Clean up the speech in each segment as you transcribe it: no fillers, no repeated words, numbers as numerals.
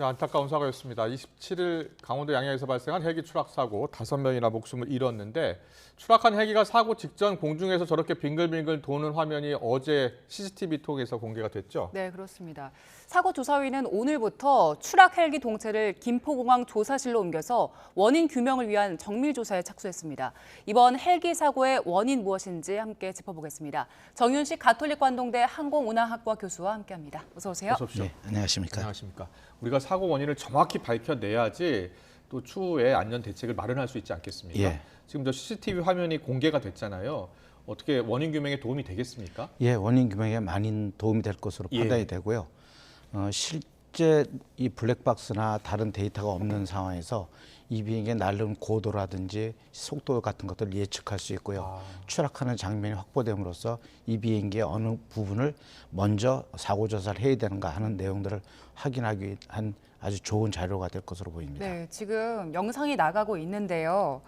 네, 안타까운 사고였습니다. 27일 강원도 양양에서 발생한 헬기 추락 사고 5명이나 목숨을 잃었는데 추락한 헬기가 사고 직전 공중에서 저렇게 빙글빙글 도는 화면이 어제 CCTV 통해서 공개가 됐죠? 네, 그렇습니다. 사고 조사위는 오늘부터 추락 헬기 동체를 김포공항 조사실로 옮겨서 원인 규명을 위한 정밀 조사에 착수했습니다. 이번 헬기 사고의 원인 무엇인지 함께 짚어보겠습니다. 정윤식 가톨릭관동대 항공운항학과 교수와 함께합니다. 어서 오세요. 어서 오십시오. 네, 안녕하십니까. 안녕하십니까. 우리가 사고 원인을 정확히 밝혀내야지 또 추후에 안전 대책을 마련할 수 있지 않겠습니까? 예. 지금 저 CCTV 화면이 공개가 됐잖아요. 어떻게 원인 규명에 도움이 되겠습니까? 예, 원인 규명에 많은 도움이 될 것으로 예. 판단이 되고요. 실제 이 블랙박스나 다른 데이터가 없는 상황에서 이 비행기의 날름 고도라든지 속도 같은 것들을 예측할 수 있고요. 추락하는 장면이 확보됨으로써 이 비행기의 어느 부분을 먼저 사고 조사를 해야 되는가 하는 내용들을 확인하기 위한 아주 좋은 자료가 될 것으로 보입니다. 네, 지금 영상이 나가고 있는데요.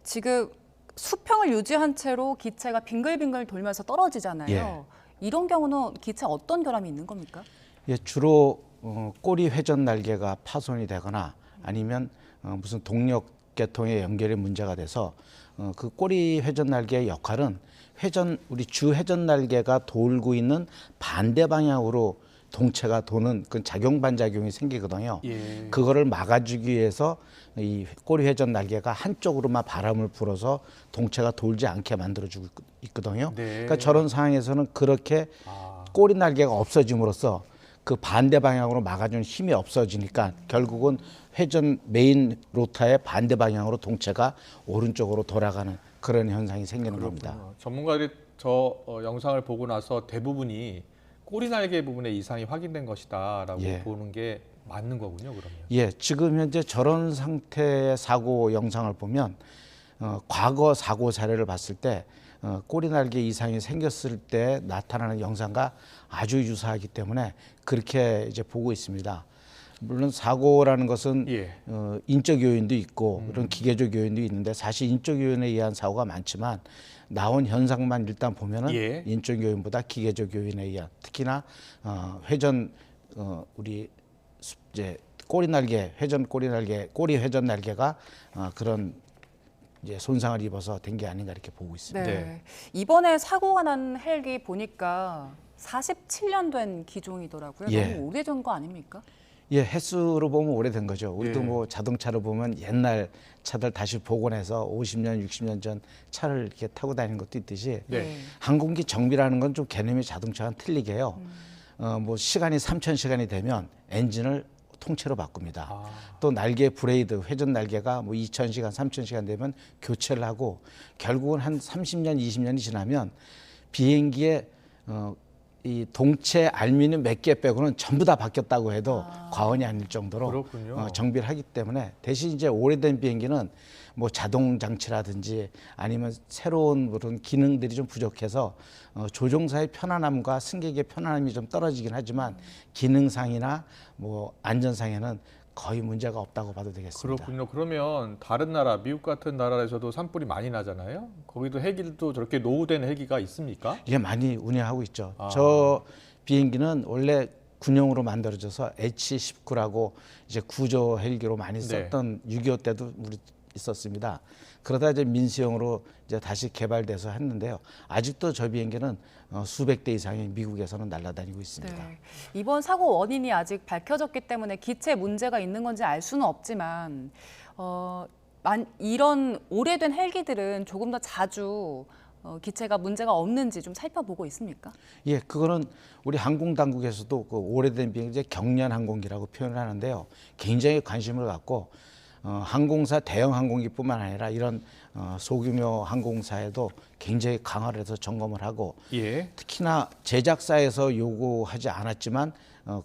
지금 수평을 유지한 채로 기체가 빙글빙글 돌면서 떨어지잖아요. 예. 이런 경우는 기체 어떤 결함이 있는 겁니까? 예, 주로 꼬리 회전 날개가 파손이 되거나 아니면 무슨 동력 계통의 연결에 문제가 돼서 그 꼬리 회전 날개의 역할은 우리 주 회전 날개가 돌고 있는 반대 방향으로 동체가 도는 그 작용 반작용이 생기거든요. 예. 그거를 막아주기 위해서 이 꼬리 회전 날개가 한쪽으로만 바람을 불어서 동체가 돌지 않게 만들어주고 있거든요. 네. 그러니까 저런 상황에서는 그렇게 꼬리 날개가 없어짐으로써 그 반대 방향으로 막아주는 힘이 없어지니까 결국은 메인 로터의 반대 방향으로 동체가 오른쪽으로 돌아가는 그런 현상이 생기는 겁니다. 전문가들이 저 영상을 보고 나서 대부분이 꼬리 날개 부분에 이상이 확인된 것이다라고 예. 보는 게 맞는 거군요, 그러면. 예, 지금 현재 저런 상태의 사고 영상을 보면 과거 사고 사례를 봤을 때 꼬리 날개 이상이 생겼을 때 나타나는 영상과 아주 유사하기 때문에 그렇게 이제 보고 있습니다. 물론 사고라는 것은 예. 인적 요인도 있고 그런 기계적 요인도 있는데 사실 인적 요인에 의한 사고가 많지만 나온 현상만 일단 보면은 예. 인적 요인보다 기계적 요인에 의한 특히나 우리 이제 꼬리 회전 날개가 그런 이제 손상을 입어서 된 게 아닌가 이렇게 보고 있습니다. 네. 이번에 사고가 난 헬기 보니까 47년 된 기종이더라고요. 예. 너무 오래전 거 아닙니까? 예, 횟수로 보면 오래된 거죠. 우리도 예. 뭐 자동차로 보면 옛날 차들 다시 복원해서 50년, 60년 전 차를 이렇게 타고 다니는 것도 있듯이 네. 항공기 정비라는 건 좀 개념이 자동차와는 틀리게요. 뭐 시간이 3,000시간이 되면 엔진을 통째로 바꿉니다. 또 날개 브레이드, 회전 날개가 뭐 2,000시간, 3,000시간 되면 교체를 하고 결국은 한 30년, 20년이 지나면 비행기의 이 동체 알미늄 몇 개 빼고는 전부 다 바뀌었다고 해도 과언이 아닐 정도로 그렇군요. 정비를 하기 때문에 대신 이제 오래된 비행기는 뭐 자동 장치라든지 아니면 새로운 그런 기능들이 좀 부족해서 조종사의 편안함과 승객의 편안함이 좀 떨어지긴 하지만 기능상이나 뭐 안전상에는 거의 문제가 없다고 봐도 되겠습니다. 그렇군요. 그러면 다른 나라, 미국 같은 나라에서도 산불이 많이 나잖아요. 거기도 헬기도 저렇게 노후된 헬기가 있습니까? 이게 많이 운영하고 있죠. 저 비행기는 원래 군용으로 만들어져서 H-19라고 이제 구조 헬기로 많이 썼던 6.25 때도 우리 있었습니다. 그러다 이제 민수형으로 이제 다시 개발돼서 했는데요. 아직도 저 비행기는 수백 대 이상이 미국에서는 날아다니고 있습니다. 네. 이번 사고 원인이 아직 밝혀졌기 때문에 기체에 문제가 있는 건지 알 수는 없지만 이런 오래된 헬기들은 조금 더 자주 기체가 문제가 없는지 좀 살펴보고 있습니까? 예, 그거는 우리 항공 당국에서도 그 오래된 비행기 경련 항공기라고 표현을 하는데요. 굉장히 관심을 갖고 항공사 대형 항공기뿐만 아니라 이런 소규모 항공사에도 굉장히 강화를 해서 점검을 하고 예. 특히나 제작사에서 요구하지 않았지만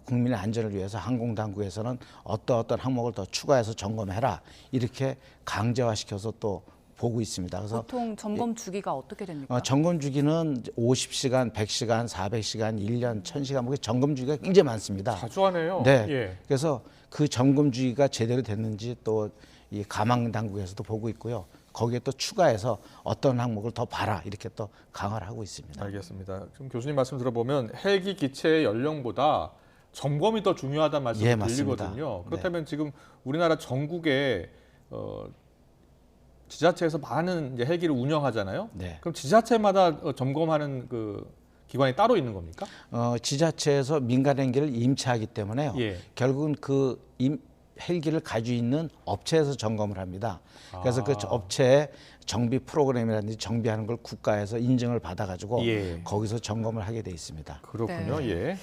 국민의 안전을 위해서 항공 당국에서는 어떤 항목을 더 추가해서 점검해라 이렇게 강제화시켜서 또 보고 있습니다. 그래서 보통 점검 주기가 어떻게 됩니까? 점검 주기는 50시간, 100시간, 400시간, 1년, 1000시간 뭐 점검 주기가 굉장히 많습니다. 자주 하네요. 네. 예. 그래서 그 점검 주기가 제대로 됐는지 또 이 가망 당국에서도 보고 있고요. 거기에 또 추가해서 어떤 항목을 더 봐라 이렇게 또 강화를 하고 있습니다. 알겠습니다. 지금 교수님 말씀 들어보면 헬기 기체의 연령보다 점검이 더 중요하다는 말씀이 예, 맞습니다. 들리거든요. 그렇다면 지금 우리나라 전국에 지자체에서 많은 이제 헬기를 운영하잖아요. 네. 그럼 지자체마다 점검하는 그 기관이 따로 있는 겁니까? 지자체에서 민간 헬기를 임차하기 때문에요. 예. 결국은 그 헬기를 가지고 있는 업체에서 점검을 합니다. 그래서 그 업체의 정비 프로그램이라든지 정비하는 걸 국가에서 인증을 받아가지고 예. 거기서 점검을 하게 돼 있습니다. 그렇군요. 예.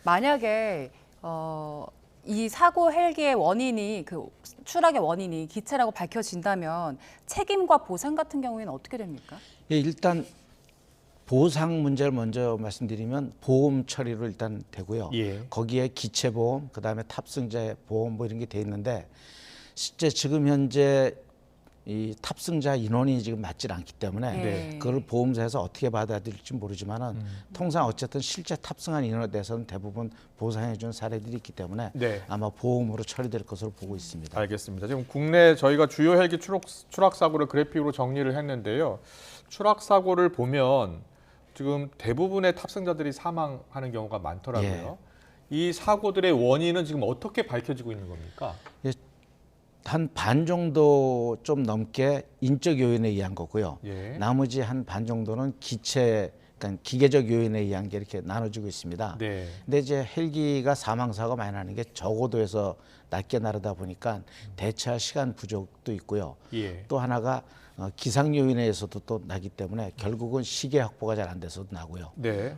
만약에 이 사고 헬기의 원인이 그 추락의 원인이 기체라고 밝혀진다면 책임과 보상 같은 경우에는 어떻게 됩니까? 예, 일단 보상 문제를 먼저 말씀드리면 보험 처리로 일단 되고요. 예. 거기에 기체 보험, 그다음에 탑승자 보험 뭐 이런 게 돼 있는데 실제 지금 현재 이 탑승자 인원이 지금 맞질 않기 때문에 네. 그걸 보험사에서 어떻게 받아들일지 모르지만은 통상 어쨌든 실제 탑승한 인원에 대해서는 대부분 보상해 준 사례들이 있기 때문에 네. 아마 보험으로 처리될 것으로 보고 있습니다. 알겠습니다. 지금 국내 저희가 주요 헬기 추락 사고를 그래픽으로 정리를 했는데요. 추락 사고를 보면 지금 대부분의 탑승자들이 사망하는 경우가 많더라고요. 이 사고들의 원인은 지금 어떻게 밝혀지고 있는 겁니까? 한 반 정도 좀 넘게 인적 요인에 의한 거고요. 예. 나머지 한 반 정도는 기체, 그러니까 기계적 요인에 의한 게 이렇게 나눠지고 있습니다. 네. 근데 이제 헬기가 사망사고가 많이 나는 게 저고도에서 낮게 나르다 보니까 대처할 시간 부족도 있고요. 예. 또 하나가 기상 요인에 의해서도 또 나기 때문에 결국은 시계 확보가 잘 안 돼서도 나고요. 네.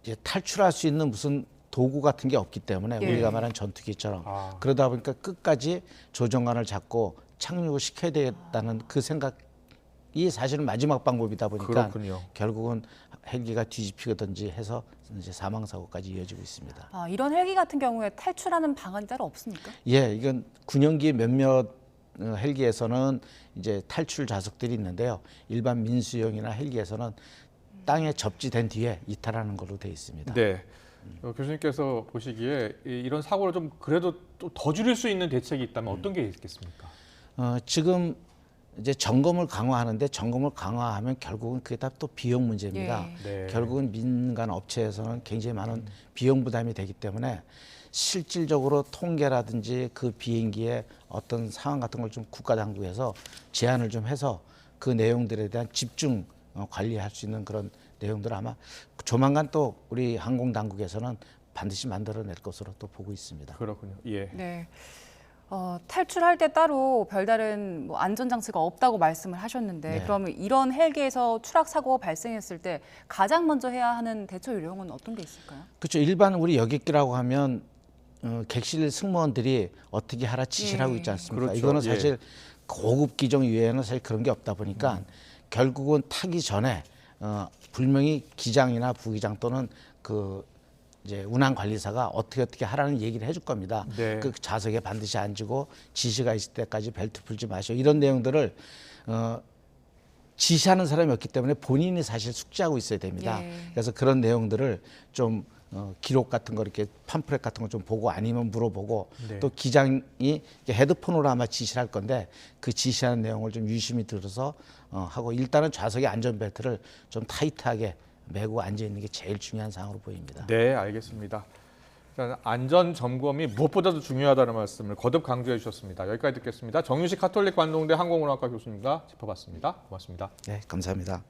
이제 탈출할 수 있는 무슨 도구 같은 게 없기 때문에 예. 우리가 말한 전투기처럼 아. 그러다 보니까 끝까지 조정관을 잡고 착륙을 시켜야 되겠다는 그 생각이 사실은 마지막 방법이다 보니까 그렇군요. 결국은 헬기가 뒤집히든지 해서 이제 사망 사고까지 이어지고 있습니다. 이런 헬기 같은 경우에 탈출하는 방안이 따로 없습니까? 예, 이건 군용기 몇몇 헬기에서는 이제 탈출 좌석들이 있는데요. 일반 민수용이나 헬기에서는 땅에 접지된 뒤에 이탈하는 걸로 되어 있습니다. 네. 교수님께서 보시기에 이런 사고를 좀 그래도 또 더 줄일 수 있는 대책이 있다면 어떤 게 있겠습니까? 지금 이제 점검을 강화하는데 점검을 강화하면 결국은 그게 다 또 비용 문제입니다. 예. 네. 결국은 민간 업체에서는 굉장히 많은 비용 부담이 되기 때문에 실질적으로 통계라든지 그 비행기의 어떤 상황 같은 걸 좀 국가 당국에서 제안을 좀 해서 그 내용들에 대한 집중 관리할 수 있는 그런 내용들 아마 조만간 또 우리 항공 당국에서는 반드시 만들어낼 것으로 또 보고 있습니다. 그렇군요. 예. 네. 탈출할 때 따로 별다른 뭐 안전 장치가 없다고 말씀을 하셨는데 네. 그러면 이런 헬기에서 추락 사고가 발생했을 때 가장 먼저 해야 하는 대처 요령은 어떤 게 있을까요? 그렇죠. 일반 우리 여객기라고 하면 객실 승무원들이 어떻게 하라 지시를 예. 하고 있지 않습니까? 그렇죠. 이거는 예. 사실 고급 기종 이외에는 사실 그런 게 없다 보니까 결국은 타기 전에 분명히 기장이나 부기장 또는 그 이제 운항 관리사가 어떻게 하라는 얘기를 해줄 겁니다. 네. 그 좌석에 반드시 앉고 지시가 있을 때까지 벨트 풀지 마시오. 이런 내용들을 지시하는 사람이 없기 때문에 본인이 사실 숙지하고 있어야 됩니다. 예. 그래서 그런 내용들을 좀 기록 같은 거 이렇게 팜프렛 같은 거 좀 보고 아니면 물어보고 네. 또 기장이 이렇게 헤드폰으로 아마 지시를 할 건데 그 지시하는 내용을 좀 유심히 들어서 하고 일단은 좌석에 안전벨트를 좀 타이트하게 매고 앉아 있는 게 제일 중요한 사항으로 보입니다. 네, 알겠습니다. 일단 안전 점검이 무엇보다도 중요하다는 말씀을 거듭 강조해 주셨습니다. 여기까지 듣겠습니다. 정유식 가톨릭 관동대 항공운항과 교수님과 짚어봤습니다. 고맙습니다. 네, 감사합니다.